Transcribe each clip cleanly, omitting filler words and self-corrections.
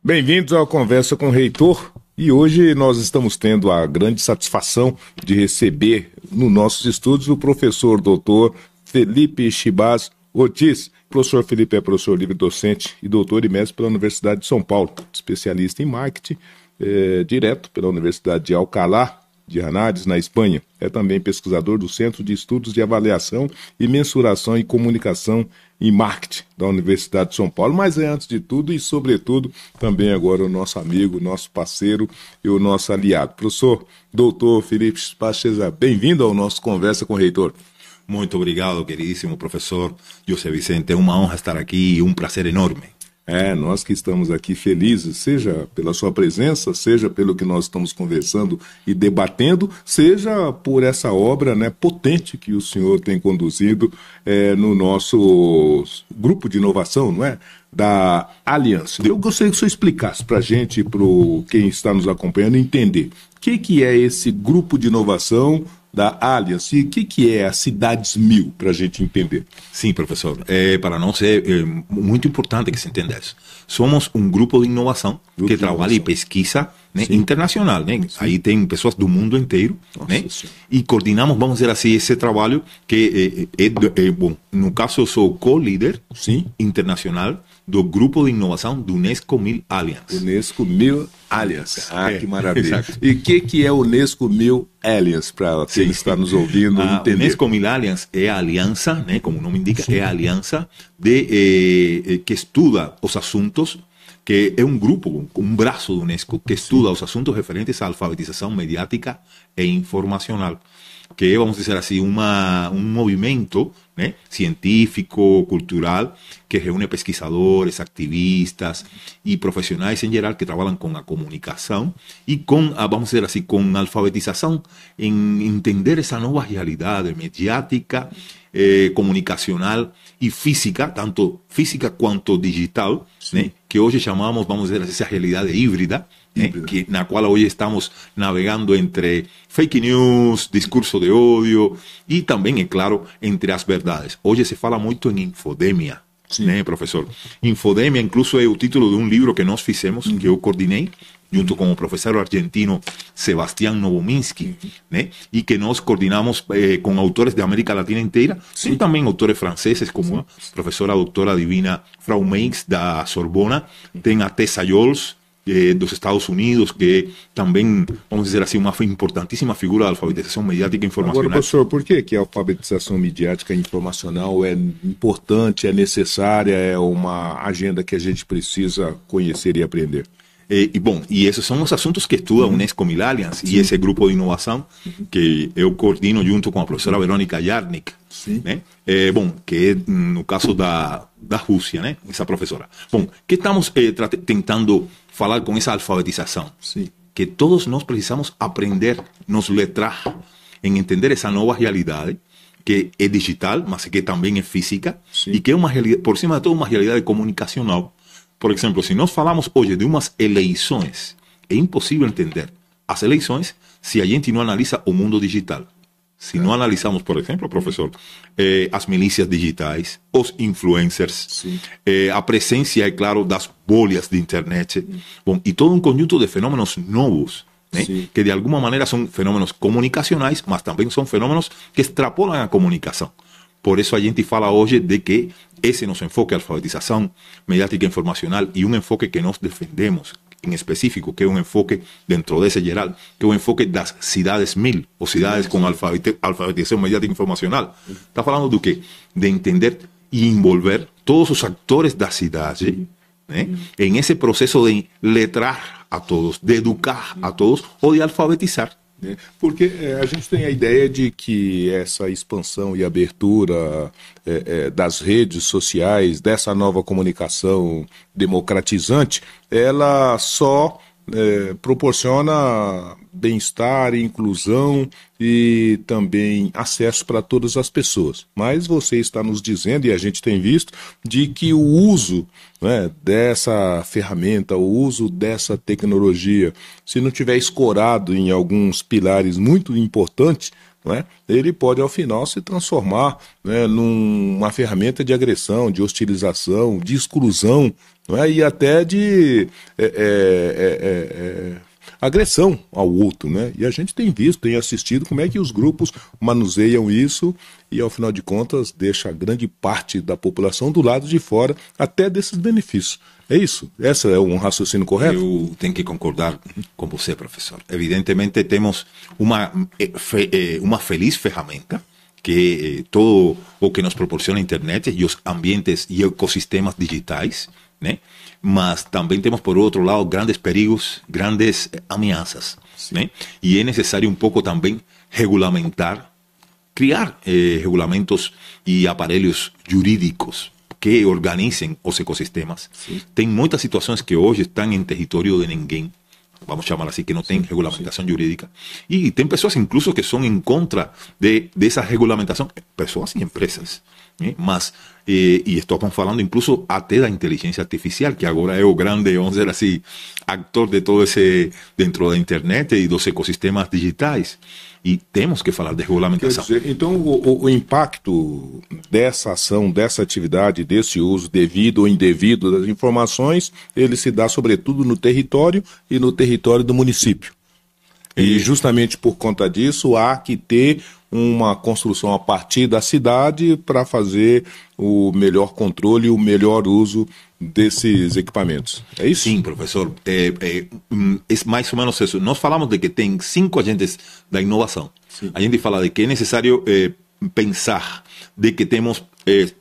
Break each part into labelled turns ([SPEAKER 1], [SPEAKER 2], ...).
[SPEAKER 1] Bem-vindos ao Conversa com o Reitor. E hoje nós estamos tendo a grande satisfação de receber nos nossos estúdios o professor doutor Felipe Chibas Ortiz. O professor Felipe é professor livre-docente e doutor e mestre pela Universidade de São Paulo, especialista em marketing, direto pela Universidade de Alcalá de Henares, na Espanha. É também pesquisador do Centro de Estudos de Avaliação e Mensuração e Comunicação em Marketing da Universidade de São Paulo, mas é antes de tudo e sobretudo também agora o nosso amigo, nosso parceiro e o nosso aliado. Professor doutor Felipe Pacheza, bem-vindo ao nosso Conversa com o Reitor.
[SPEAKER 2] Muito obrigado, queridíssimo professor José Vicente. É uma honra estar aqui e um prazer enorme.
[SPEAKER 1] Nós que estamos aqui felizes, seja pela sua presença, seja pelo que nós estamos conversando e debatendo, seja por essa obra, né, potente que o senhor tem conduzido no nosso grupo de inovação, não é? Da Aliança. Eu gostaria que o senhor explicasse para a gente e para quem está nos acompanhando entender o que é esse grupo de inovação da Aliança e o que é a Cidades 1000, para a gente entender.
[SPEAKER 2] Sim, professor. Para nós é muito importante que se entenda isso. Somos um grupo de inovação que trabalha em pesquisa, né, internacional. Né? Aí tem pessoas do mundo inteiro. Né? E coordenamos, vamos dizer assim, esse trabalho que bom, no caso eu sou co-líder internacional do grupo de inovação do Unesco 1000 Alliance.
[SPEAKER 1] Unesco 1000 Alliance. Que maravilha. E o que é o Unesco 1000 Alliance, para quem está nos ouvindo entender?
[SPEAKER 2] Unesco 1000 Alliance é a aliança, né, como o nome indica, é a aliança que estuda os assuntos, que é um grupo, um braço do Unesco, que estuda os assuntos referentes à alfabetização mediática e informacional, que é, vamos dizer assim, um movimento, né, científico, cultural, que reúne pesquisadores, activistas e profissionais em geral que trabalham com a comunicação e com, vamos dizer assim, com a alfabetização, em entender essa nova realidade mediática, comunicacional e física, tanto física quanto digital, né, que hoje chamamos, vamos dizer assim, essa realidade híbrida, na qual hoje estamos navegando entre fake news, discurso de ódio e também, é claro, entre as verdades. Hoje se fala muito em infodemia, né, professor? Infodemia, incluso é o título de um livro que nós fizemos, que eu coordenei, junto com o professor argentino Sebastián Novominsky, né? E que nós coordenamos com autores da América Latina inteira, e também autores franceses, como a professora doutora divina Frau Meix, da Sorbona, tem a Tessa Yols, dos Estados Unidos, que também, vamos dizer assim, uma importantíssima figura da alfabetização mediática e informacional.
[SPEAKER 1] Agora, professor, por que a alfabetização mediática e informacional é importante, é necessária, é uma agenda que a gente precisa conhecer e aprender?
[SPEAKER 2] E esses são os assuntos que estuda a Unesco 1000 Alliance e esse grupo de inovação que eu coordeno junto com a professora Verônica Jarnik, né? Que é no caso da Rússia, né? Essa professora. Bom, que estamos tentando falar com essa alfabetização? Que todos nós precisamos aprender, nos letrar, em entender essa nova realidade, que é digital, mas que também é física, e que é uma realidade, por cima de tudo, uma realidade comunicacional. Por exemplo, se nós falamos hoje de umas eleições, é impossível entender as eleições se a gente não analisa o mundo digital. Se não analisamos, por exemplo, professor, as milícias digitais, os influencers, a presença, é claro, das bolhas de internet, bom, e todo um conjunto de fenômenos novos, né, que de alguma maneira são fenômenos comunicacionais, mas também são fenômenos que extrapolam a comunicação. Por isso a gente fala hoje de que esse nosso enfoque, alfabetização mediática e informacional, e um enfoque que nós defendemos em específico, que é um enfoque dentro desse geral, que é um enfoque das cidades 1000, ou cidades com alfabetização mediática e informacional. Está falando do quê? De entender e envolver todos os atores da cidade, né, em esse processo de letrar a todos, de educar a todos ou de alfabetizar.
[SPEAKER 1] Porque a gente tem a ideia de que essa expansão e abertura das redes sociais, dessa nova comunicação democratizante, ela só proporciona bem-estar, inclusão e também acesso para todas as pessoas. Mas você está nos dizendo, e a gente tem visto, de que o uso, né, dessa ferramenta, o uso dessa tecnologia, se não tiver escorado em alguns pilares muito importantes, não é? Ele pode, ao final, se transformar, né, numa ferramenta de agressão, de hostilização, de exclusão, não é? E até de agressão ao outro, né? E a gente tem visto, tem assistido como é que os grupos manuseiam isso e, ao final de contas, deixa a grande parte da população do lado de fora até desses benefícios. É isso? Esse é um raciocínio correto?
[SPEAKER 2] Eu tenho que concordar com você, professor. Evidentemente, temos uma feliz ferramenta, que é todo o que nos proporciona a internet e os ambientes e ecossistemas digitais, né? Mas também temos, por outro lado, grandes perigos, grandes ameaças, né? E é necessário um pouco também regulamentar, criar regulamentos e aparelhos jurídicos que organizem os ecossistemas. Sim. Tem muitas situações que hoje estão em território de ninguém, vamos chamar assim, que não tem regulamentação jurídica. E tem pessoas incluso que são em contra dessa regulamentação, pessoas e empresas. Mas, e estamos falando incluso até da inteligência artificial, que agora é o grande, vamos dizer assim, actor de todo esse, dentro da internet e dos ecossistemas digitais. E temos que falar de regulamentação.
[SPEAKER 1] Quer dizer, então, o impacto dessa ação, dessa atividade, desse uso devido ou indevido das informações, ele se dá sobretudo no território e no território do município. E justamente por conta disso, há que ter uma construção a partir da cidade para fazer o melhor controle e o melhor uso desses equipamentos. É isso?
[SPEAKER 2] Sim, professor. É mais ou menos isso. Nós falamos de que tem 5 agentes da inovação. Sim. A gente fala de que é necessário pensar de que temos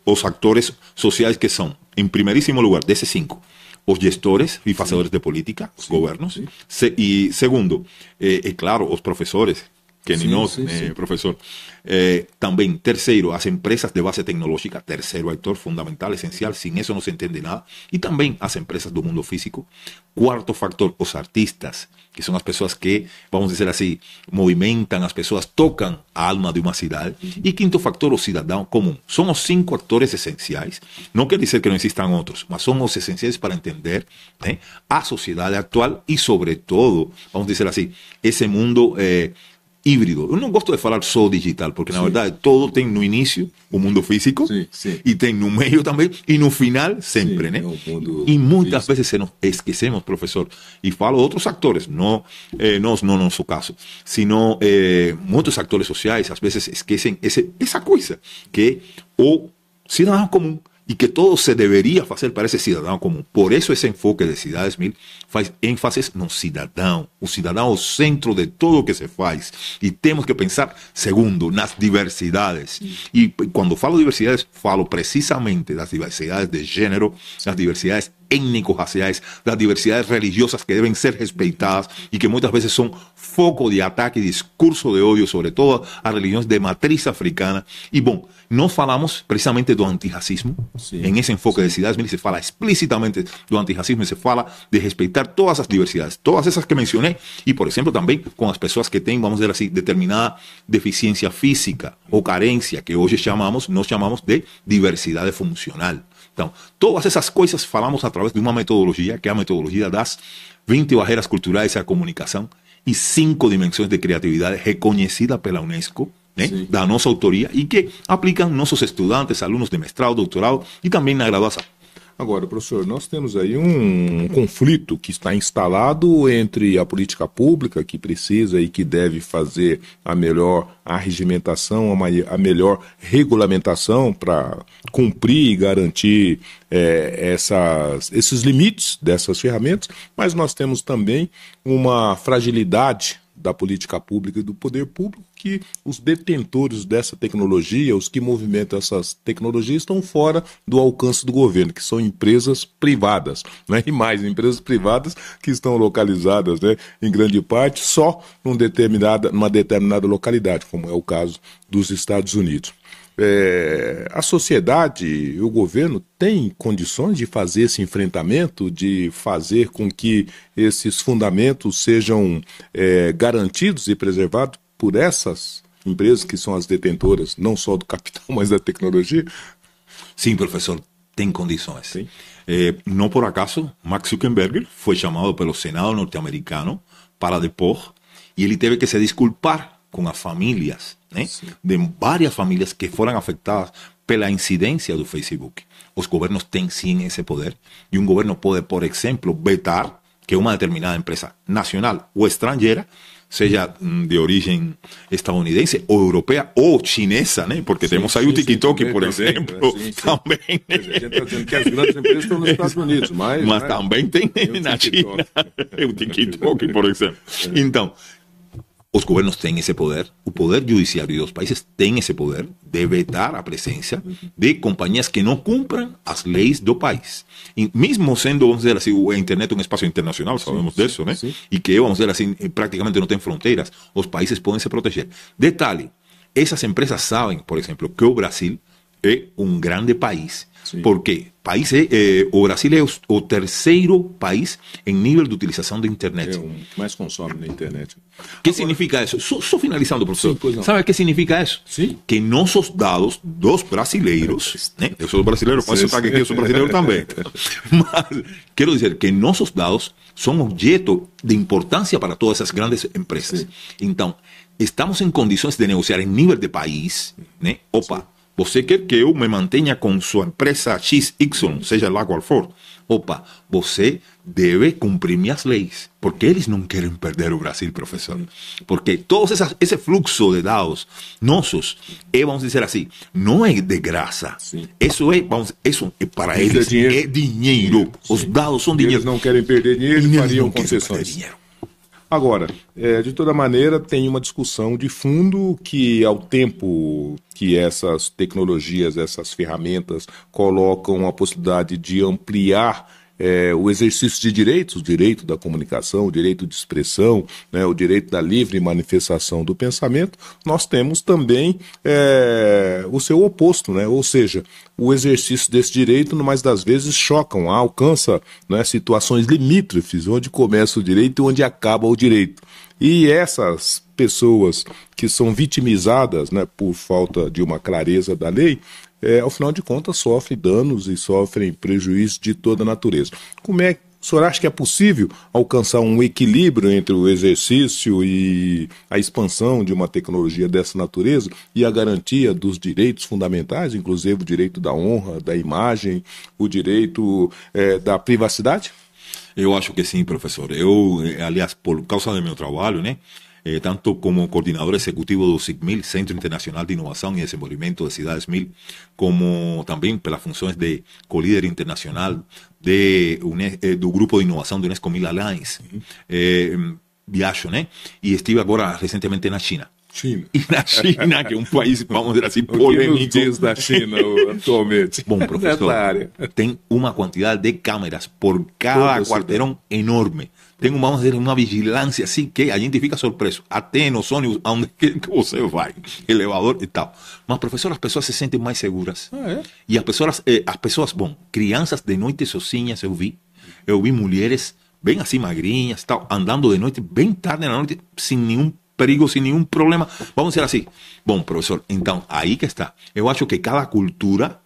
[SPEAKER 2] os atores sociais que são, em primeiríssimo lugar, desses 5, os gestores e fazedores de política, os governos. E segundo, claro, os professores, que nem nós, professor. Também, terceiro, as empresas de base tecnológica, terceiro ator fundamental, essencial, sem isso não se entende nada. E também as empresas do mundo físico. Quarto factor, os artistas, que são as pessoas que, vamos dizer assim, movimentam, as pessoas tocam a alma de uma cidade. E quinto factor, o cidadão comum. São os 5 atores essenciais. Não quer dizer que não existam outros, mas são os essenciais para entender, né, a sociedade atual e, sobretudo, vamos dizer assim, esse mundo híbrido. Eu não gosto de falar só digital, porque na verdade todo tem no início o mundo físico, e tem no meio também, e no final sempre, né? E muitas vezes nos esquecemos, professor, e falo outros atores, não no nosso caso, sino muitos atores sociais às vezes esquecem essa coisa, que é o cidadão comum, e que todo se deveria fazer para esse cidadão comum. Por isso esse enfoque de Cidades 1000 faz ênfase no cidadão. O cidadão é o centro de tudo o que se faz. E temos que pensar, segundo, nas diversidades. E quando falo diversidades, falo precisamente das diversidades de gênero, das diversidades étnico-raciais, das diversidades religiosas que devem ser respeitadas e que muitas vezes são foco de ataque e discurso de ódio, sobretudo a religiões de matriz africana. E, bom, nós falamos precisamente do antirracismo. Em esse enfoque de Cidades 1000 se fala explicitamente do antirracismo e se fala de respeitar todas as diversidades, todas essas que mencionei, e, por exemplo, também com as pessoas que têm, vamos dizer assim, determinada deficiência física ou carência, que hoje nós chamamos de diversidade funcional. Então, todas essas coisas falamos através de uma metodologia, que é a metodologia das 20 barreiras culturais à comunicação e 5 dimensões de criatividade reconhecida pela Unesco, né, da nossa autoria, e que aplicam nossos estudantes, alunos de mestrado, doutorado e também na graduação.
[SPEAKER 1] Agora, professor, nós temos aí um conflito que está instalado entre a política pública, que precisa e que deve fazer a melhor arregimentação, a melhor regulamentação para cumprir e garantir esses limites dessas ferramentas, mas nós temos também uma fragilidade da política pública e do poder público, que os detentores dessa tecnologia, os que movimentam essas tecnologias, estão fora do alcance do governo, que são empresas privadas, né? E mais, empresas privadas que estão localizadas, né, em grande parte só numa determinada localidade, como é o caso dos Estados Unidos. A sociedade e o governo têm condições de fazer esse enfrentamento, de fazer com que esses fundamentos sejam garantidos e preservados por essas empresas que são as detentoras, não só do capital, mas da tecnologia?
[SPEAKER 2] Sim, professor, tem condições. Sim. Não por acaso, Mark Zuckerberg foi chamado pelo Senado norte-americano para depor, e ele teve que se desculpar com as famílias né, de várias famílias que foram afetadas pela incidência do Facebook. Os governos têm sim esse poder, e um governo pode, por exemplo, vetar que uma determinada empresa nacional ou estrangeira, seja de origem estadunidense ou europeia ou chinesa, né? Porque temos aí o TikTok, por exemplo, também.
[SPEAKER 1] A gente está dizendo que as grandes empresas estão nos Estados Unidos, mas
[SPEAKER 2] também tem na China o TikTok, por exemplo. Então, os governos têm esse poder, o poder judiciário dos países tem esse poder de vetar a presença de companhias que não cumpram as leis do país. E mesmo sendo, vamos dizer assim, a internet um espaço internacional, sabemos disso, né? E que, vamos dizer assim, praticamente não tem fronteiras, os países podem se proteger. Detalhe, essas empresas sabem, por exemplo, que o Brasil é um grande país. Porque o Brasil é o terceiro país em nível de utilização da internet.
[SPEAKER 1] É o mais consome na internet.
[SPEAKER 2] O que significa isso? Só finalizando, professor. Sabe o que significa isso? Que nossos dados dos brasileiros, né? Eu sou brasileiro, com esse sotaque aqui, eu sou brasileiro também. Mas quero dizer que nossos dados são objeto de importância para todas essas grandes empresas. Então, estamos em condições de negociar em nível de país, né? Opa, você quer que eu me mantenha com sua empresa XY, seja lá qual for? Opa, você deve cumprir minhas leis. Porque eles não querem perder o Brasil, professor. Porque todo esse fluxo de dados nossos, vamos dizer assim, não é de graça. Isso é para eles, é dinheiro. Os dados são dinheiro.
[SPEAKER 1] Eles não querem perder dinheiro e fariam concessões. Agora, de toda maneira, tem uma discussão de fundo que, ao tempo que essas tecnologias, essas ferramentas colocam a possibilidade de ampliar o exercício de direitos, o direito da comunicação, o direito de expressão, né, o direito da livre manifestação do pensamento, nós temos também o seu oposto, né? Ou seja, o exercício desse direito, no mais das vezes, alcança, né, situações limítrofes, onde começa o direito e onde acaba o direito. E essas pessoas que são vitimizadas, né, por falta de uma clareza da lei, ao final de contas, sofrem danos e sofrem prejuízos de toda a natureza. Como é que o senhor acha que é possível alcançar um equilíbrio entre o exercício e a expansão de uma tecnologia dessa natureza e a garantia dos direitos fundamentais, inclusive o direito da honra, da imagem, o direito da privacidade?
[SPEAKER 2] Eu acho que sim, professor. Eu, aliás, por causa do meu trabalho, né? Tanto como coordenador executivo do CICMIL, Centro Internacional de Inovação e Desenvolvimento de Cidades MIL, como também pelas funções de co-líder internacional do Grupo de Inovação do UNESCO MIL Alliance. Viajo, né? E estive agora recentemente na China. E na China, que é um país, vamos dizer assim, polêmico.
[SPEAKER 1] O que nos diz da China atualmente?
[SPEAKER 2] Bom, professor, tem uma quantidade de câmeras por cada quarteirão enorme. Tem vamos dizer, uma vigilância assim que a gente fica surpreso. Até nos ônibus, aonde que você vai, elevador e tal. Mas, professor, as pessoas se sentem mais seguras. E as pessoas, bom, crianças de noite sozinhas eu vi mulheres bem assim magrinhas, tal, andando de noite, bem tarde na noite, sem nenhum perigo, sem nenhum problema. Vamos dizer assim. Bom, professor, então, aí que está. Eu acho que cada cultura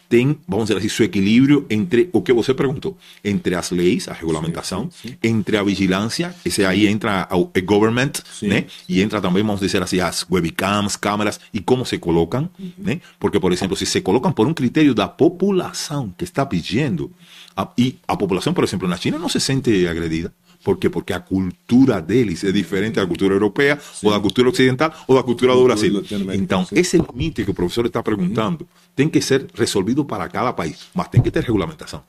[SPEAKER 2] tem, vamos dizer assim, seu equilíbrio entre o que você perguntou, entre as leis, a regulamentação, entre a vigilância, esse aí entra o government, né? E entra também, vamos dizer assim, as webcams, câmeras, e como se colocam, né? Porque, por exemplo, se se colocam por um critério da população que está pedindo, e a população, por exemplo, na China não se sente agredida. Por quê? Porque a cultura deles é diferente da cultura europeia, ou da cultura ocidental, ou da cultura do Brasil. Então, esse limite que o professor está perguntando tem que ser resolvido para cada país, mas tem que ter regulamentação.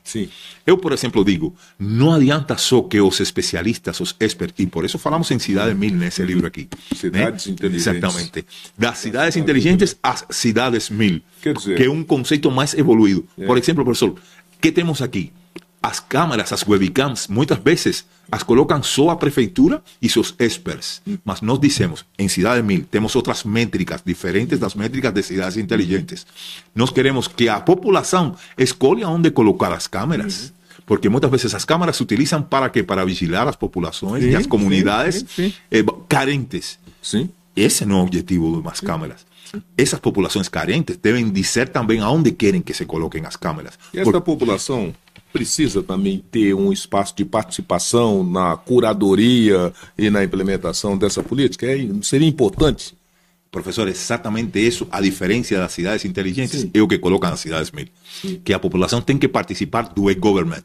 [SPEAKER 2] Eu, por exemplo, digo, não adianta só que os especialistas, os experts, e por isso falamos em Cidades MIL nesse livro aqui.
[SPEAKER 1] Cidades inteligentes.
[SPEAKER 2] Exatamente. Das cidades inteligentes às cidades MIL, que é um conceito mais evoluído. Por exemplo, professor, o que temos aqui? As câmeras, as webcams, muitas vezes as colocam só a prefeitura e seus experts. Mas nós dizemos, em Cidade MIL, temos outras métricas diferentes das métricas de cidades inteligentes. Nós queremos que a população escolha onde colocar as câmeras. Porque muitas vezes as câmeras se utilizam para quê? Para vigilar as populações e as comunidades carentes. Esse não é o objetivo das câmeras. Essas populações carentes devem dizer também aonde querem que se coloquem as câmeras.
[SPEAKER 1] E essa população precisa também ter um espaço de participação na curadoria e na implementação dessa política? Seria importante
[SPEAKER 2] Professor, exatamente isso, a diferença das cidades inteligentes é o que colocam nas cidades mil. Que a população tem que participar do e-government.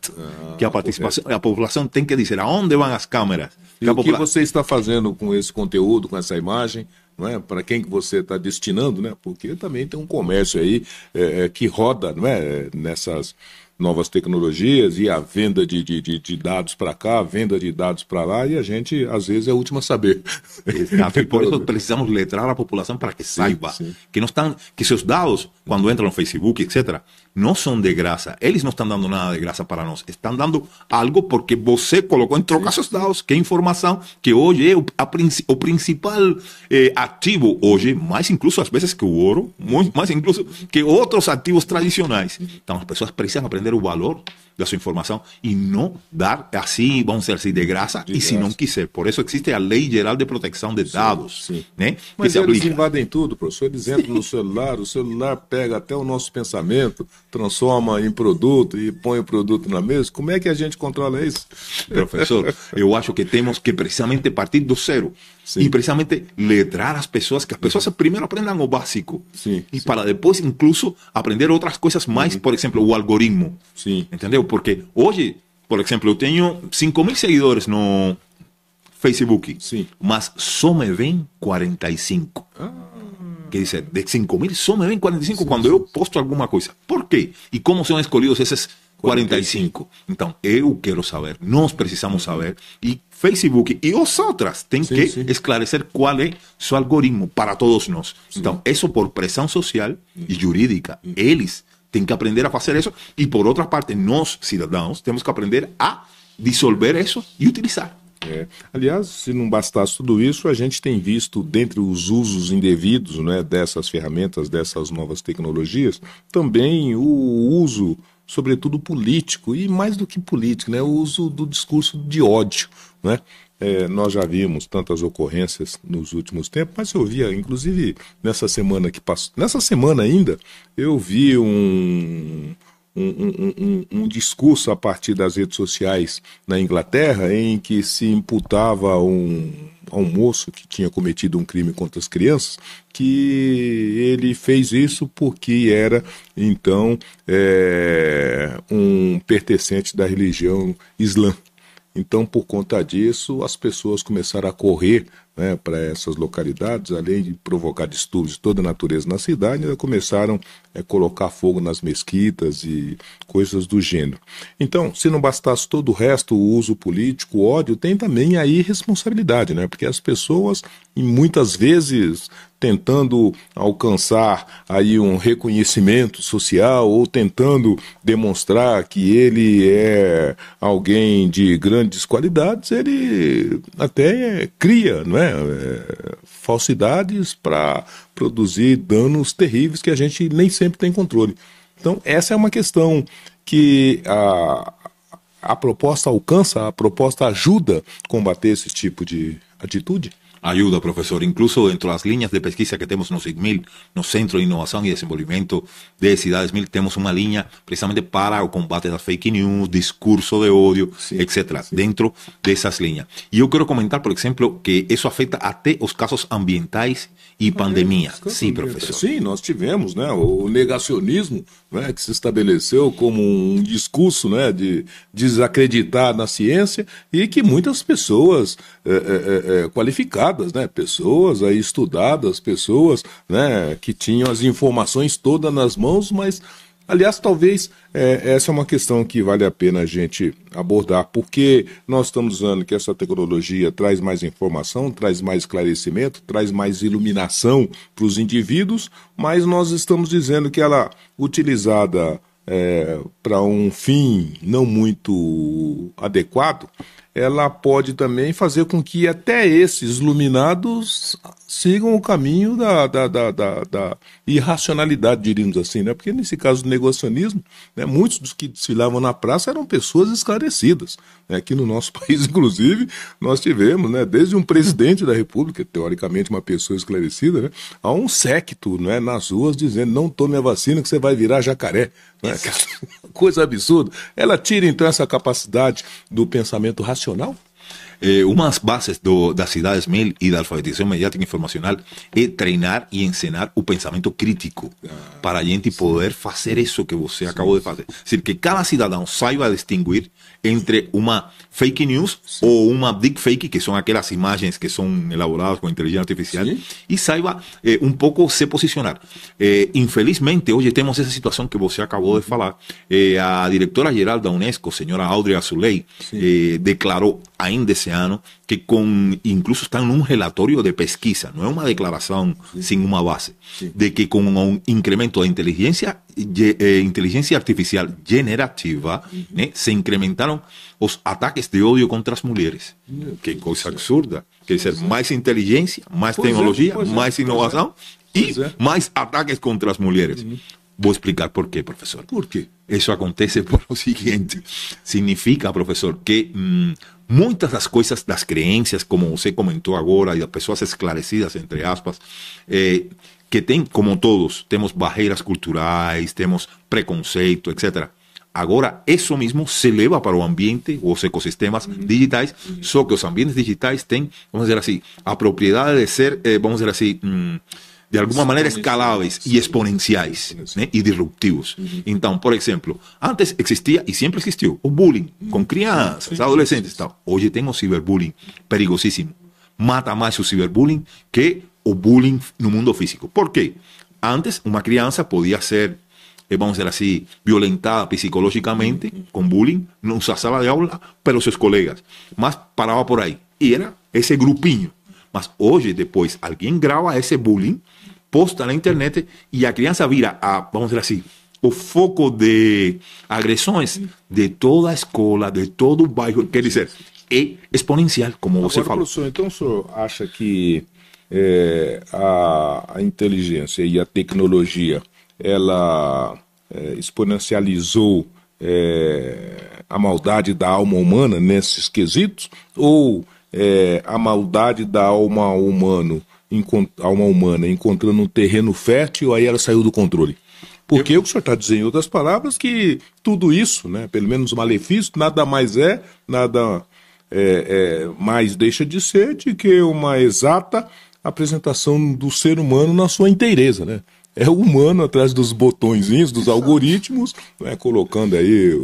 [SPEAKER 2] Que a população tem que dizer aonde vão as câmeras.
[SPEAKER 1] E o que você está fazendo com esse conteúdo, com essa imagem, não é? Para quem que você está destinando, né? Porque também tem um comércio aí que roda, não é? Nessas novas tecnologias e a venda de dados para cá, a venda de dados para lá, e a gente, às vezes, é a última a saber.
[SPEAKER 2] Exato, e por isso precisamos letrar a população para que saiba que seus dados, quando entram no Facebook, etc., não são de graça. Eles não estão dando nada de graça para nós. Estão dando algo porque você colocou em troca seus dados, que é informação, que hoje é o principal ativo, hoje, mais incluso às vezes que o ouro, mais incluso que outros ativos tradicionais. Então, as pessoas precisam aprender o valor da sua informação e não dar assim, vamos dizer assim, de graça, se não quiser. Por isso existe a Lei Geral de Proteção de Dados. Né?
[SPEAKER 1] Mas eles invadem tudo, professor. Eles entram no celular, o celular pega até o nosso pensamento, transforma em produto e põe o produto na mesa. Como é que a gente controla isso?
[SPEAKER 2] Professor, eu acho que temos que precisamente partir do zero. E precisamente letrar as pessoas, que as pessoas primeiro aprendam o básico. E para depois, incluso, aprender outras coisas mais, por exemplo, o algoritmo. Entendeu? Porque hoje, por exemplo, eu tenho 5.000 seguidores no Facebook, mas só me vem 45. Quer dizer, de 5.000 só me vem 45 quando eu posto alguma coisa. Por quê? E como são escolhidos esses 45? Então, eu quero saber, nós precisamos saber, e Facebook e as outras têm que esclarecer qual é seu algoritmo para todos nós. Então, isso por pressão social e jurídica. Eles têm que aprender a fazer isso, e por outra parte, nós, cidadãos, temos que aprender a dissolver isso e utilizar.
[SPEAKER 1] Aliás, se não bastasse tudo isso, a gente tem visto, dentre os usos indevidos, né, dessas ferramentas, dessas novas tecnologias, também o uso, sobretudo político, e mais do que político, né, o uso do discurso de ódio, né? Nós já vimos tantas ocorrências nos últimos tempos, mas eu via, inclusive, nessa semana que passou, nessa semana ainda, eu vi um discurso a partir das redes sociais na Inglaterra, em que se imputava a um moço que tinha cometido um crime contra as crianças, que ele fez isso porque era, então, um pertencente da religião islã. Então, por conta disso, as pessoas começaram a correr, né, para essas localidades, além de provocar distúrbios de toda a natureza na cidade, ainda começaram a colocar fogo nas mesquitas e coisas do gênero. Então, se não bastasse todo o resto, o uso político, o ódio, tem também a irresponsabilidade, né? Porque as pessoas, e muitas vezes, tentando alcançar aí um reconhecimento social ou tentando demonstrar que ele é alguém de grandes qualidades, ele até cria, não é? Falsidades para produzir danos terríveis que a gente nem sempre tem controle. Então, essa é uma questão que a proposta alcança, a proposta ajuda a combater esse tipo de atitude?
[SPEAKER 2] Ajuda, professor. Incluso dentro das linhas de pesquisa que temos no CICMIL, no Centro de Inovação e Desenvolvimento de Cidades MIL, temos uma linha precisamente para o combate das fake news, discurso de ódio, etc. Dentro dessas linhas. E eu quero comentar, por exemplo, que isso afeta até os casos ambientais e pandemia. Sim, professor.
[SPEAKER 1] Sim, nós tivemos, né, o negacionismo, né, que se estabeleceu como um discurso, né, de desacreditar na ciência, e que muitas pessoas qualificadas, né, pessoas aí estudadas, pessoas, né, que tinham as informações todas nas mãos, mas, aliás, talvez essa é uma questão que vale a pena a gente abordar, porque nós estamos dizendo que essa tecnologia traz mais informação, traz mais esclarecimento, traz mais iluminação para os indivíduos, mas nós estamos dizendo que ela, utilizada para um fim não muito adequado, ela pode também fazer com que até esses iluminados sigam o caminho da irracionalidade, diríamos assim, né? Porque nesse caso do negacionismo, né, muitos dos que desfilavam na praça eram pessoas esclarecidas. Né? Aqui no nosso país, inclusive, nós tivemos, né, desde um presidente da República, teoricamente uma pessoa esclarecida, né, a um séquito, né, nas ruas dizendo: não tome a vacina que você vai virar jacaré. Né? Coisa absurda. Ela tira, então, essa capacidade do pensamento racional?
[SPEAKER 2] Uma das bases das cidades mil e da alfabetização mediática informacional é treinar e ensinar o pensamento crítico para a gente poder fazer isso que você acabou de fazer. Ou seja, que cada cidadão saiba distinguir entre uma fake news ou uma deepfake, que são aquelas imagens que são elaboradas com inteligência artificial, e saiba um pouco se posicionar. Infelizmente, hoje temos essa situação que você acabou de falar. A diretora-geral da Unesco, senhora Audrey Azoulay, declarou ainda esse ano que incluso está em um relatório de pesquisa, não é uma declaração sem uma base, de que com um incremento da inteligência artificial generativa, né, se incrementaram os ataques de ódio contra as mulheres. Que coisa absurda. Quer dizer, mais inteligência, mais tecnologia, mais inovação e mais ataques contra as mulheres. Vou explicar por quê, professor.
[SPEAKER 1] Por quê?
[SPEAKER 2] Isso acontece por o seguinte. Significa, professor, que muitas das coisas, das crenças, como você comentou agora, e das pessoas esclarecidas, entre aspas, que tem, como todos, temos barreiras culturais, temos preconceito, etc. Agora, isso mesmo se leva para o ambiente, os ecossistemas digitais, só que os ambientes digitais têm, vamos dizer assim, a propriedade de ser, vamos dizer assim, de alguma maneira escaláveis e exponenciais, né, e disruptivos. Então, por exemplo, antes existia e sempre existiu o bullying com crianças, adolescentes e tal. Hoje tem o ciberbullying, perigosíssimo. Mata mais o ciberbullying que o bullying no mundo físico. Por quê? Antes, uma criança podia ser, vamos dizer assim, violentada psicologicamente com bullying na sala de aula pelos seus colegas, mas parava por aí. E era esse grupinho. Mas hoje, depois, alguém grava esse bullying, posta na internet e a criança vira, vamos dizer assim, o foco de agressões de toda a escola, de todo o bairro. Quer dizer, é exponencial, como você falou.
[SPEAKER 1] Professor, então o senhor acha que a inteligência e a tecnologia, ela exponencializou a maldade da alma humana nesses quesitos? Ou a maldade da alma humana encontrando um terreno fértil, aí ela saiu do controle? Porque o que o senhor está dizendo, em outras palavras, que tudo isso, né, pelo menos o malefício, nada mais nada mais deixa de ser de que uma exata apresentação do ser humano na sua inteireza, né? É o humano atrás dos botõezinhos, dos algoritmos, né, colocando aí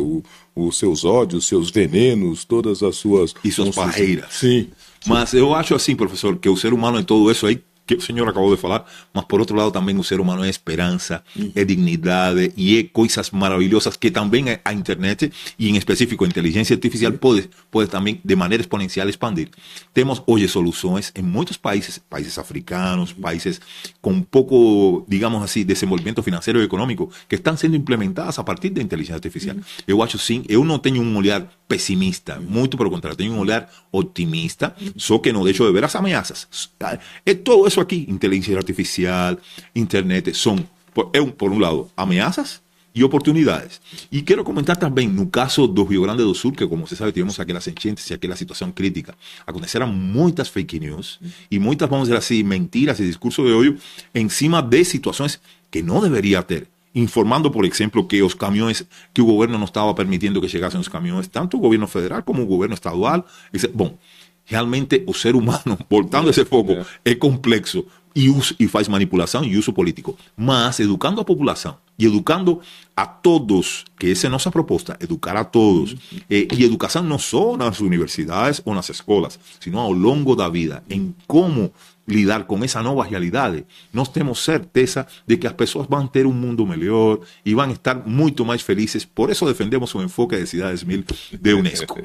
[SPEAKER 1] os seus ódios, seus venenos, todas as suas...
[SPEAKER 2] E suas barreiras.
[SPEAKER 1] Sim.
[SPEAKER 2] Mas eu acho assim, professor, que o ser humano é tudo isso aí que o senhor acabou de falar, mas por outro lado também o ser humano é esperança, é dignidade e é coisas maravilhosas que também a internet e em específico a inteligência artificial pode também de maneira exponencial expandir. Temos hoje soluções em muitos países africanos, países com pouco, digamos assim, desenvolvimento financeiro e econômico, que estão sendo implementadas a partir da inteligência artificial. Eu acho sim, eu não tenho um olhar pessimista, muito pelo contrário, tenho um olhar otimista, só que não deixo de ver as ameaças. É todo isso aqui, inteligência artificial, internet, são, por um lado, ameaças e oportunidades. E quero comentar também, no caso do Rio Grande do Sul, que como você sabe, tivemos aquelas enchentes e aquela situação crítica, aconteceram muitas fake news e muitas, vamos dizer assim, mentiras e discurso de ódio em cima de situações que não deveria ter. Informando, por exemplo, que os caminhões, que o governo não estava permitindo que chegassem os caminhões, tanto o governo federal como o governo estadual. Bom, realmente o ser humano, voltando a esse foco, é complexo e faz manipulação e uso político. Mas educando a população e educando a todos, que essa é a nossa proposta, educar a todos. E educação não só nas universidades ou nas escolas, sino ao longo da vida, em como lidar com essa nova realidade. Nós temos certeza de que as pessoas vão ter um mundo melhor e vão estar muito mais felizes. Por isso defendemos o enfoque de Cidades Mil de Unesco.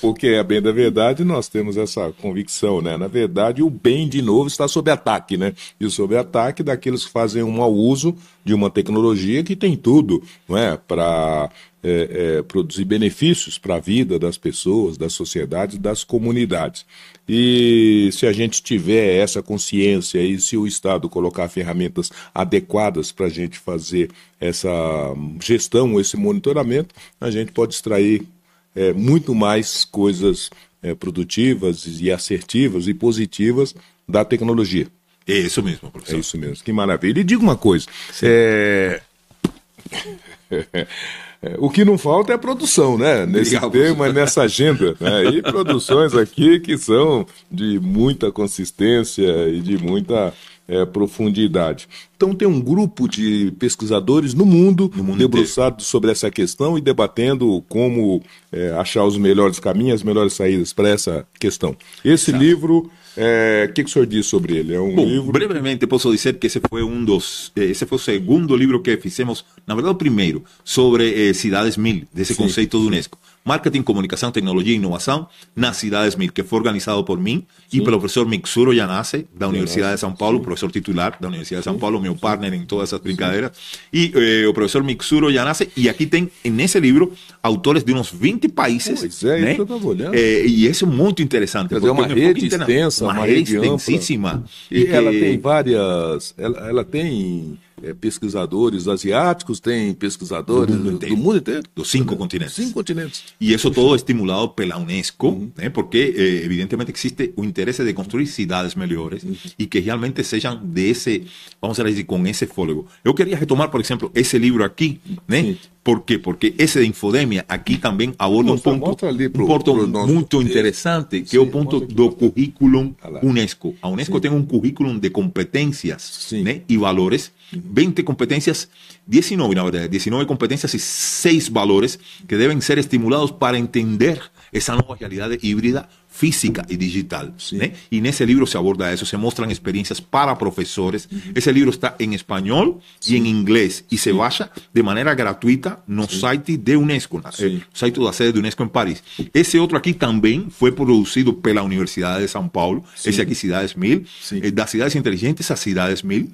[SPEAKER 1] Porque, a bem da verdade, nós temos essa convicção, né? Na verdade, o bem, de novo, está sob ataque, né? E sob ataque daqueles que fazem um mau uso de uma tecnologia que tem tudo, não é? Para produzir benefícios para a vida das pessoas, das sociedades, das comunidades. E se a gente tiver essa consciência e se o Estado colocar ferramentas adequadas para a gente fazer essa gestão, esse monitoramento, a gente pode extrair muito mais coisas produtivas e assertivas e positivas da tecnologia.
[SPEAKER 2] É isso mesmo, professor.
[SPEAKER 1] É isso mesmo, que maravilha. E diga uma coisa, O que não falta é produção, né? Nesse tema, nessa agenda, né? E produções aqui que são de muita consistência e de muita profundidade. Então tem um grupo de pesquisadores no mundo debruçados sobre essa questão e debatendo como achar os melhores caminhos, as melhores saídas para essa questão. Esse livro, o que o senhor diz sobre ele? É um livro...
[SPEAKER 2] Brevemente posso dizer que esse foi esse foi o segundo livro que fizemos, na verdade o primeiro, sobre Cidades 1000, desse conceito do UNESCO. Marketing, Comunicação, Tecnologia e Inovação nas Cidades 1000, que foi organizado por mim e pelo professor Mitsuru Yanase, da Universidade de São Paulo, professor titular da Universidade de São Paulo, meu partner em todas essas brincadeiras, e o professor Mitsuru Yanase, e aqui tem, nesse livro, autores de uns 20 países.
[SPEAKER 1] Pois é,
[SPEAKER 2] né?
[SPEAKER 1] Isso eu estava olhando.
[SPEAKER 2] E isso é muito interessante.
[SPEAKER 1] É uma rede extensa, uma rede
[SPEAKER 2] extensíssima.
[SPEAKER 1] E ela tem várias... Ela tem... pesquisadores asiáticos, tem pesquisadores do mundo inteiro.
[SPEAKER 2] Dos 5 continentes.
[SPEAKER 1] 5 continentes.
[SPEAKER 2] E isso todo estimulado pela Unesco, né? Porque evidentemente existe o interesse de construir cidades melhores e que realmente sejam desse, vamos dizer, com esse fôlego. Eu queria retomar, por exemplo, esse livro aqui, né? Sim. Por quê? Porque esse de Infodemia aqui também aborda um ponto muito interessante, que é o ponto do currículo Unesco. A Unesco tem um currículo de competências, né, e valores, 20 competências, 19 na verdade, 19 competências e 6 valores que devem ser estimulados para entender essa nova realidade híbrida física y digital. Y en ese libro se aborda eso, se muestran experiencias para profesores. Ese libro está en español y en inglés y se basa de manera gratuita en el site de UNESCO, el site de la sede de UNESCO en París. Ese otro aquí también fue producido por la Universidad de São Paulo, ese aquí Cidades 1000, das cidades inteligentes a Cidades 1000,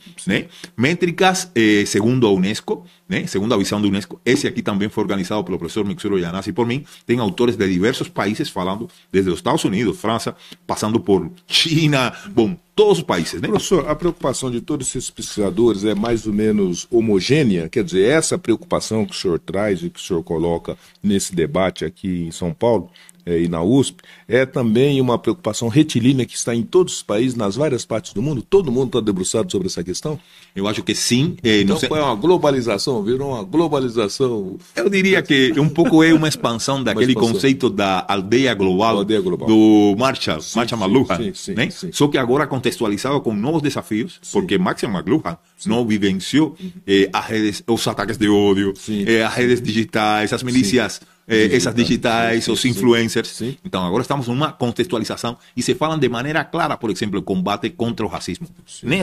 [SPEAKER 2] métricas segundo a UNESCO, segunda visión de UNESCO. Ese aquí también fue organizado por el profesor Mitsuru Yanase y por mí. Tienen autores de diversos países falando desde los Estados Unidos, França, passando por China, bom, todos os países, né?
[SPEAKER 1] Professor, a preocupação de todos esses pesquisadores é mais ou menos homogênea? Quer dizer, essa preocupação que o senhor traz e que o senhor coloca nesse debate aqui em São Paulo e na USP, é também uma preocupação retilínea que está em todos os países, nas várias partes do mundo? Todo mundo está debruçado sobre essa questão?
[SPEAKER 2] Eu acho que sim.
[SPEAKER 1] Então foi uma globalização, virou uma globalização...
[SPEAKER 2] Eu diria que um pouco é uma expansão daquele conceito da aldeia global, do Marshall McLuhan, né? Só que agora contextualizado com novos desafios, porque Marshall McLuhan não vivenciou os ataques de ódio, as redes digitais, as milícias... essas digitais, os influencers. Então agora estamos numa contextualização e se falam de maneira clara, por exemplo, o combate contra o racismo.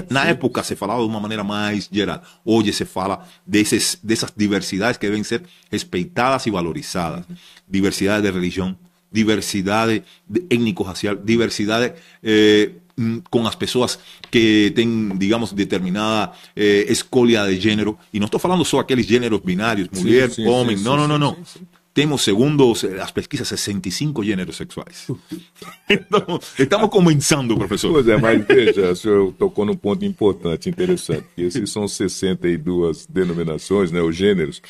[SPEAKER 2] Na época se falava de uma maneira mais geral. Hoje se fala dessas diversidades que devem ser respeitadas e valorizadas. Diversidade de religião, diversidade étnico-racial, diversidade com as pessoas que têm, digamos, determinada escolha de gênero. E não estou falando só aqueles gêneros binários, mulher, homem, não. Temos, segundo as pesquisas, 65 gêneros sexuais. Então, estamos começando, professor.
[SPEAKER 1] Pois é, mas veja, o senhor tocou num ponto importante, interessante. Esses são 62 denominações, né, os gêneros,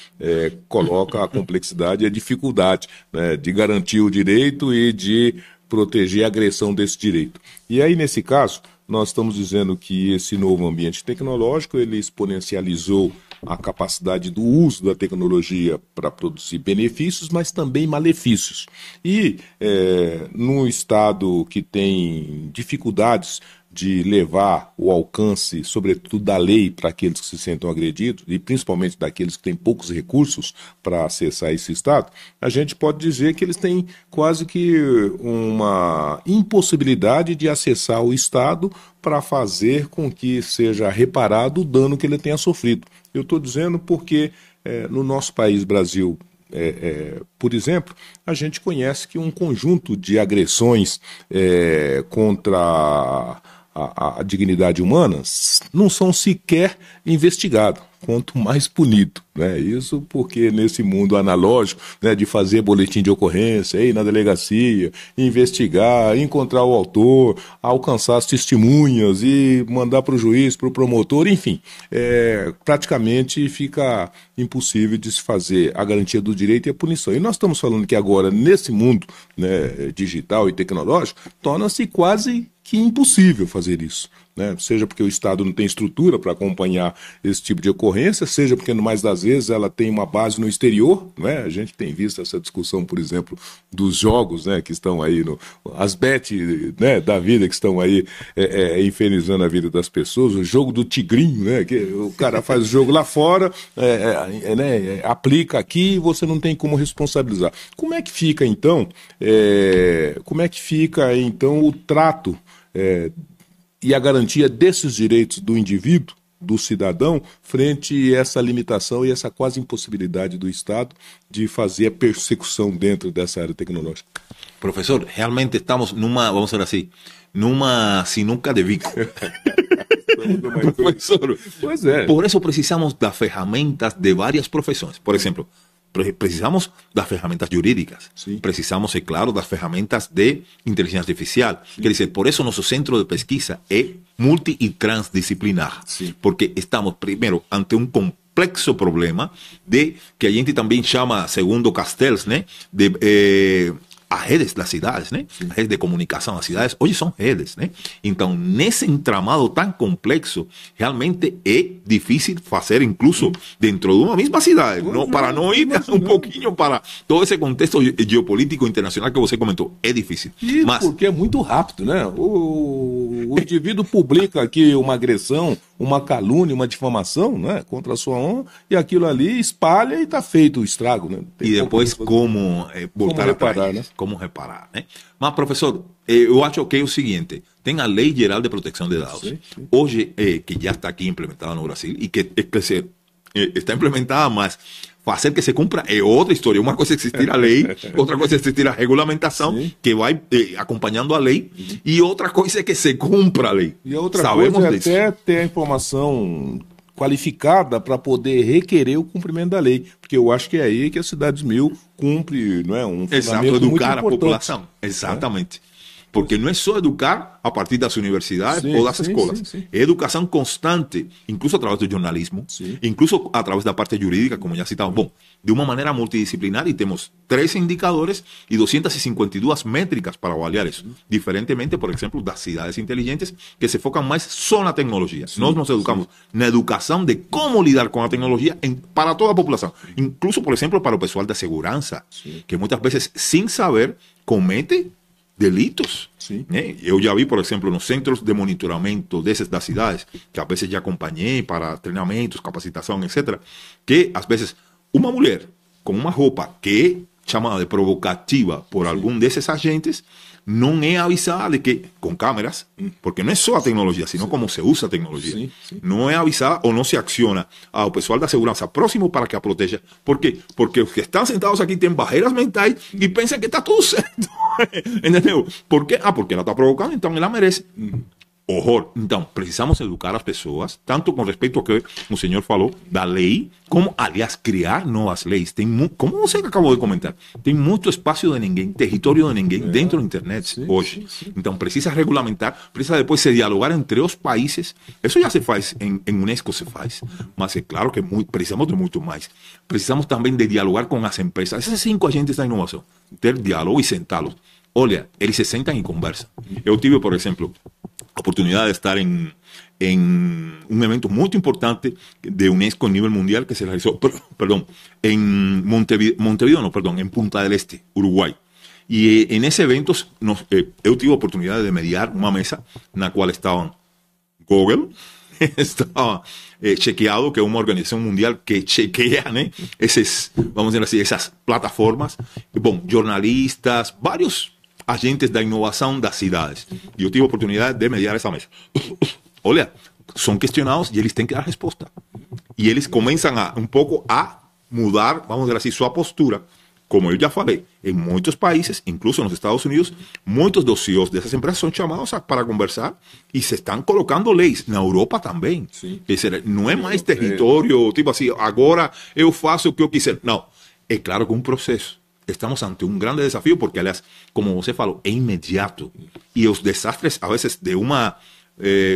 [SPEAKER 1] coloca a complexidade e a dificuldade, né, de garantir o direito e de proteger a agressão desse direito. E aí, nesse caso, nós estamos dizendo que esse novo ambiente tecnológico, ele exponencializou a capacidade do uso da tecnologia para produzir benefícios, mas também malefícios. E num Estado que tem dificuldades de levar o alcance, sobretudo da lei, para aqueles que se sentem agredidos, e principalmente daqueles que têm poucos recursos para acessar esse Estado, a gente pode dizer que eles têm quase que uma impossibilidade de acessar o Estado para fazer com que seja reparado o dano que ele tenha sofrido. Eu estou dizendo porque no nosso país, Brasil, por exemplo, a gente conhece que um conjunto de agressões contra a dignidade humana não são sequer investigados, quanto mais punido, né? Isso porque nesse mundo analógico, né, de fazer boletim de ocorrência, ir na delegacia, investigar, encontrar o autor, alcançar as testemunhas e mandar para o juiz, para o promotor, enfim, praticamente fica impossível de se fazer a garantia do direito e a punição. E nós estamos falando que agora, nesse mundo, né, digital e tecnológico, torna-se quase que impossível fazer isso. né? Seja porque o Estado não tem estrutura para acompanhar esse tipo de ocorrência, seja porque, no mais das vezes, ela tem uma base no exterior, né? A gente tem visto essa discussão, por exemplo, dos jogos, né, que estão aí, as bet, né, da vida que estão aí infernizando a vida das pessoas, o jogo do tigrinho, né, que o cara faz o jogo lá fora, né, aplica aqui e você não tem como responsabilizar. Como é que fica, então, o trato e a garantia desses direitos do indivíduo, do cidadão, frente a essa limitação e essa quase impossibilidade do Estado de fazer a persecução dentro dessa área tecnológica?
[SPEAKER 2] Professor, realmente estamos vamos dizer assim, numa sinuca de bico. Professor,
[SPEAKER 1] pois é.
[SPEAKER 2] Por eso precisamos das ferramentas de várias profissões. Por exemplo, precisamos das ferramentas jurídicas.
[SPEAKER 1] Sim.
[SPEAKER 2] Precisamos, é claro, das ferramentas de inteligência artificial. Sim. Quer dizer, por isso nosso centro de pesquisa é multi e transdisciplinar.
[SPEAKER 1] Sim.
[SPEAKER 2] Porque estamos, primeiro, ante um complexo problema de que a gente também chama, segundo Castells, né, de as redes das cidades, né? Sim. As redes de comunicação das cidades hoje são redes, né? Então, nesse entramado tão complexo, realmente é difícil fazer, incluso dentro de uma mesma cidade, para não ir um pouquinho para todo esse contexto geopolítico internacional que você comentou. É difícil.
[SPEAKER 1] Mas porque é muito rápido, né? O indivíduo publica aqui uma agressão, uma calúnia, uma difamação, né, contra a sua honra, e aquilo ali espalha e está feito o estrago, né?
[SPEAKER 2] E depois como voltar atrás, né? Como reparar, né? Mas, professor, eu acho que é o seguinte, tem a Lei Geral de Proteção de Dados, sim. Hoje, que já está aqui implementada no Brasil, e que está implementada, mas fazer que se cumpra é outra história. Uma coisa é existir a lei, outra coisa é existir a regulamentação, sim, que vai acompanhando a lei, e outra coisa é que se cumpra a lei.
[SPEAKER 1] E a outra coisa é até ter a informação qualificada para poder requerer o cumprimento da lei, porque eu acho que é aí que a Cidades 1000 cumpre, não é, um fundamento muito
[SPEAKER 2] educar
[SPEAKER 1] importante.
[SPEAKER 2] A população. Exatamente. Porque não é só educar a partir das universidades, sim, ou das escolas. Sim. É educação constante, incluso através do jornalismo, sim, incluso através da parte jurídica, como já citamos. Bom, de uma maneira multidisciplinar, e temos 13 indicadores e 252 métricas para avaliar isso. Diferentemente, por exemplo, das cidades inteligentes, que se focam mais só na tecnologia. Sim, nós nos educamos na educação de como lidar com a tecnologia para toda a população. Incluso, por exemplo, para o pessoal da segurança, sim, que muitas vezes, sem saber, comete delitos. Né? Eu já vi, por exemplo, nos centros de monitoramento desses das cidades, que às vezes já acompanhei para treinamentos, capacitação, etc., que às vezes uma mulher com uma roupa que é chamada de provocativa por algum desses agentes não é avisada de que, com câmeras, porque não é só a tecnologia, sino como se usa a tecnologia. Sim. Não é avisada ou não se acciona ao pessoal da segurança próximo para que a proteja. ¿Por quê? Porque os que estão sentados aqui têm barreiras mentais e pensam que está tudo certo. Entendeu? ¿Por quê? Porque ela está provocando, então ela merece. Horror. Então, precisamos educar as pessoas, tanto com respeito ao que o senhor falou da lei, como, aliás, criar novas leis. Como você acabou de comentar, tem muito espaço de ninguém, território de ninguém dentro da internet hoje. Sim. Então, precisa regulamentar, precisa depois se dialogar entre os países. Isso já se faz, em Unesco se faz, mas é claro que precisamos de muito mais. Precisamos também de dialogar com as empresas, esses 5 agentes da inovação, ter diálogo e sentá-los. Olha, eles se sentam e conversam. Eu tive, por exemplo, a oportunidade de estar en un evento muy importante de UNESCO a nivel mundial que se realizó, en Montevideo, en Punta del Este, Uruguay. Y en ese evento yo tuve oportunidad de mediar una mesa en la cual estaban Google, estaba chequeado, que es una organización mundial que chequea esas, vamos a decir así, esas plataformas, bueno, jornalistas, varios agentes da inovação das cidades. E eu tive a oportunidade de mediar essa mesa. Olha, são questionados e eles têm que dar resposta. E eles começam um pouco a mudar, vamos dizer assim, sua postura. Como eu já falei, em muitos países, incluso nos Estados Unidos, muitos dos CEOs dessas empresas são chamados para conversar e se estão colocando leis. Na Europa também. Quer dizer, não é mais território, tipo assim, agora eu faço o que eu quiser. Não. É claro que é um processo. Estamos ante um grande desafio porque, aliás, como você falou, é imediato. E os desastres, a vezes, de uma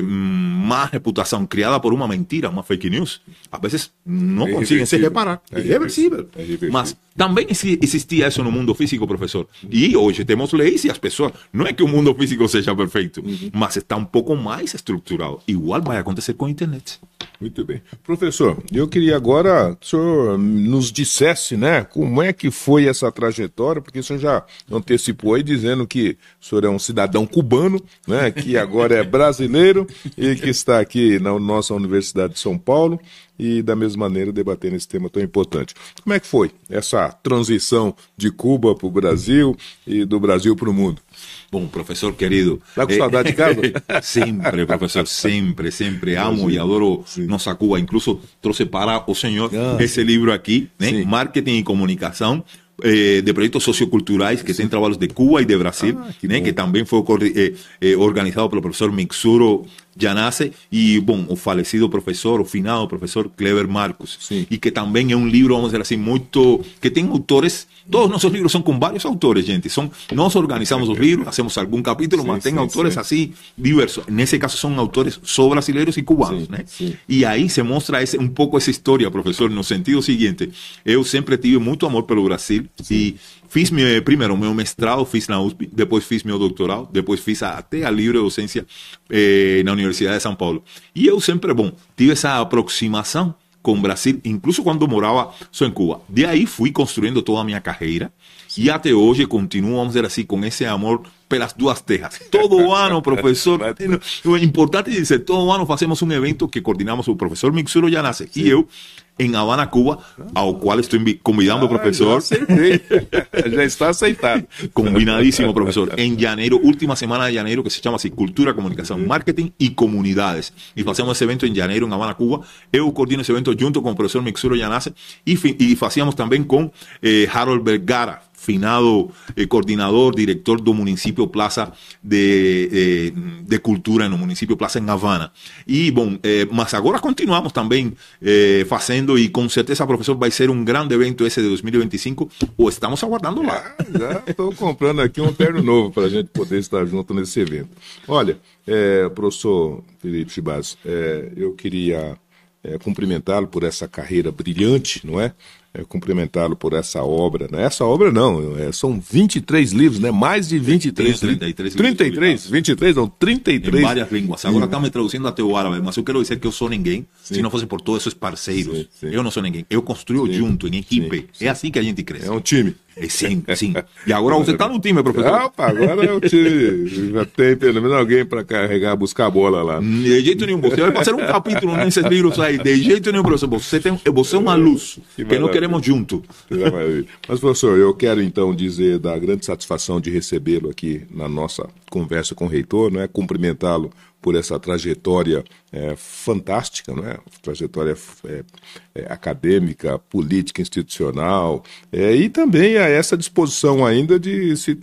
[SPEAKER 2] má reputação criada por uma mentira, uma fake news, às vezes não conseguem se reparar. É irreversível. Mas também existia isso no mundo físico, professor. E hoje temos leis e as pessoas... Não é que o mundo físico seja perfeito, mas está um pouco mais estruturado. Igual vai acontecer com a internet.
[SPEAKER 1] Muito bem. Professor, eu queria agora que o senhor nos dissesse, né, como é que foi essa trajetória, porque o senhor já antecipou aí dizendo que o senhor é um cidadão cubano, né, que agora é brasileiro e que está aqui na nossa Universidade de São Paulo e da mesma maneira debatendo esse tema tão importante. Como é que foi essa transição de Cuba para o Brasil e do Brasil para o mundo?
[SPEAKER 2] Bom, professor querido...
[SPEAKER 1] Está com saudade de casa?
[SPEAKER 2] Sempre, professor, sempre amo e adoro nossa Cuba. Incluso trouxe para o senhor esse livro aqui, né? Marketing e Comunicação, de projetos socioculturais que tem trabalhos de Cuba e de Brasil, né? Que também foi organizado pelo professor Mixuro Yanase e, bom, o falecido professor, o finado professor Cleber Marcos. E que também é um livro, vamos dizer assim, muito... que tem autores... Todos nossos livros são com vários autores, gente. Nós organizamos os livros, hacemos algum capítulo, mas tem autores assim, diversos. Nesse caso, são autores só brasileiros e cubanos, né? E aí se mostra um pouco essa história, professor, no sentido seguinte. Eu sempre tive muito amor pelo Brasil e fiz primeiro meu mestrado, fiz na USP, depois fiz meu doutorado, depois fiz até a livre docência na Universidade de São Paulo. E eu sempre, bom, tive essa aproximação com o Brasil, incluso quando morava só em Cuba. De aí fui construindo toda a minha carreira e até hoje continuo, vamos dizer assim, com esse amor pelas duas terras. Todo ano, professor, é importante dizer, todo ano fazemos um evento que coordenamos o professor Mixuro Yanase e eu, em Havana, Cuba, ao qual estou convidando o professor.
[SPEAKER 1] Já está aceitado.
[SPEAKER 2] Combinadíssimo, professor. Em janeiro, última semana de janeiro, que se chama assim Cultura, Comunicação, Marketing e Comunidades. E fazemos esse evento em janeiro, em Havana, Cuba. Eu coordeno esse evento junto com o professor Mixuro Yanase e fazíamos também com Harold Vergara, finado coordenador, diretor do município Plaza de Cultura no município Plaza em Havana. E, bom, mas agora continuamos também fazendo e com certeza, professor, vai ser um grande evento esse de 2025, ou estamos aguardando lá.
[SPEAKER 1] Já estou comprando aqui um terno novo para a gente poder estar junto nesse evento. Olha, professor Felipe Chibas, eu queria cumprimentá-lo por essa carreira brilhante, não é? Cumprimentá-lo por essa obra. Não é essa obra, não. São 23 livros, né? Mais de 23. 33? 23, não, 33.
[SPEAKER 2] Em várias línguas. Agora estão me traduzindo até o árabe, mas eu quero dizer que eu sou ninguém se não fosse por todos esses parceiros. Eu não sou ninguém. Eu construo junto, em equipe. É assim que a gente cresce.
[SPEAKER 1] É um time.
[SPEAKER 2] Sim. E agora você está no time, professor.
[SPEAKER 1] Opa, agora é o time. Já tem pelo menos alguém para carregar, buscar a bola lá.
[SPEAKER 2] De jeito nenhum. Você vai fazer um capítulo nesses livros aí. De jeito nenhum, professor. Você é uma luz que não queremos junto.
[SPEAKER 1] Mas, professor, eu quero então dizer da grande satisfação de recebê-lo aqui na nossa conversa com o reitor, não é? Cumprimentá-lo por essa trajetória fantástica, não é? Trajetória acadêmica, política, institucional, e também a essa disposição ainda de se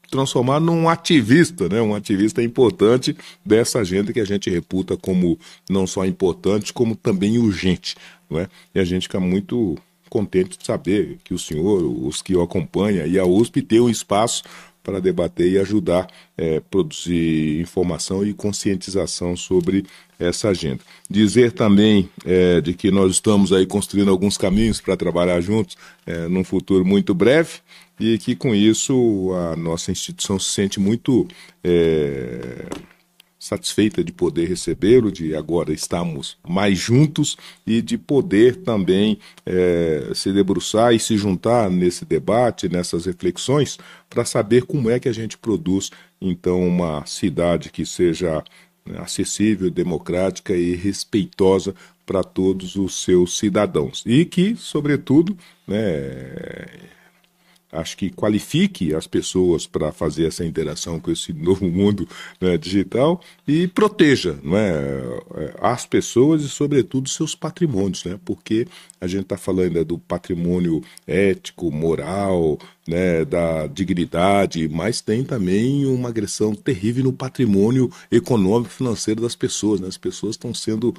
[SPEAKER 1] transformar num ativista, né? Um ativista importante dessa agenda que a gente reputa como não só importante, como também urgente, não é? E a gente fica muito contente de saber que o senhor, os que o acompanham e a USP tem um espaço para debater e ajudar a produzir informação e conscientização sobre essa agenda. Dizer também de que nós estamos aí construindo alguns caminhos para trabalhar juntos num futuro muito breve e que com isso a nossa instituição se sente muito satisfeita de poder recebê-lo, de agora estarmos mais juntos e de poder também se debruçar e se juntar nesse debate, nessas reflexões, para saber como é que a gente produz, então, uma cidade que seja acessível, democrática e respeitosa para todos os seus cidadãos. E que, sobretudo, acho que qualifique as pessoas para fazer essa interação com esse novo mundo, né, digital e proteja, as pessoas e, sobretudo, seus patrimônios, né, porque a gente está falando do patrimônio ético, moral, né, da dignidade, mas tem também uma agressão terrível no patrimônio econômico e financeiro das pessoas, né? As pessoas estão sendo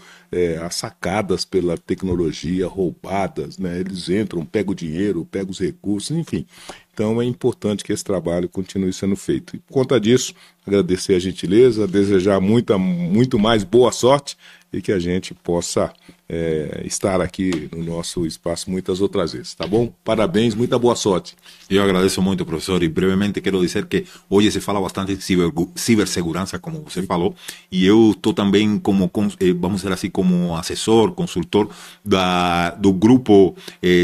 [SPEAKER 1] assacadas pela tecnologia, roubadas, né? Eles entram, pegam o dinheiro, pegam os recursos, enfim. Então é importante que esse trabalho continue sendo feito. E por conta disso, agradecer a gentileza, desejar muito mais boa sorte e que a gente possa estar aqui no nosso espaço muitas outras vezes, tá bom? Parabéns, muita boa sorte.
[SPEAKER 2] Eu agradeço muito, professor, e brevemente quero dizer que hoje se fala bastante de cibersegurança, como você falou, e eu estou também como, vamos dizer assim, como assessor, consultor do grupo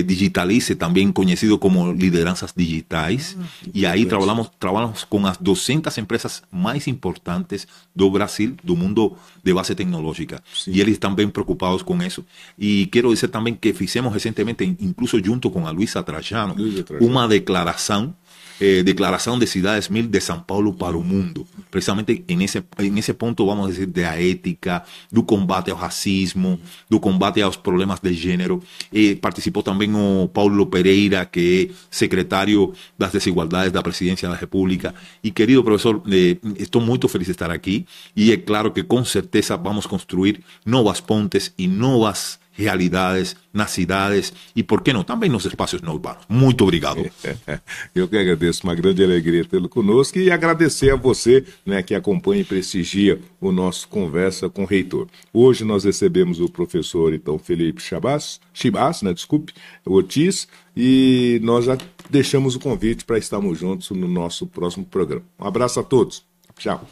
[SPEAKER 2] Digitalize, também conhecido como Lideranças Digitais, e aí trabalhamos com as 200 empresas mais importantes do Brasil, do mundo de base tecnológica, e eles estão bem preocupados com isso. E quero dizer também que fizemos recentemente, incluso junto com a Luisa Trajano, uma declaração de cidades 1000 de São Paulo para o mundo, precisamente nesse ponto, vamos dizer, da ética, do combate ao racismo, do combate aos problemas de gênero. Participou também o Paulo Pereira, que é secretário das desigualdades da Presidência da República. E, querido professor, estou muito feliz de estar aqui, e é claro que com certeza vamos construir novas pontes e novas realidades nas cidades e, por que não, também nos espaços não urbanos. Muito obrigado.
[SPEAKER 1] Eu que agradeço, uma grande alegria tê-lo conosco, e agradecer a você, né, que acompanha e prestigia o nosso Conversa com o Reitor. Hoje nós recebemos o professor, então, Felipe Chibas, Ortiz, e nós já deixamos o convite para estarmos juntos no nosso próximo programa. Um abraço a todos. Tchau.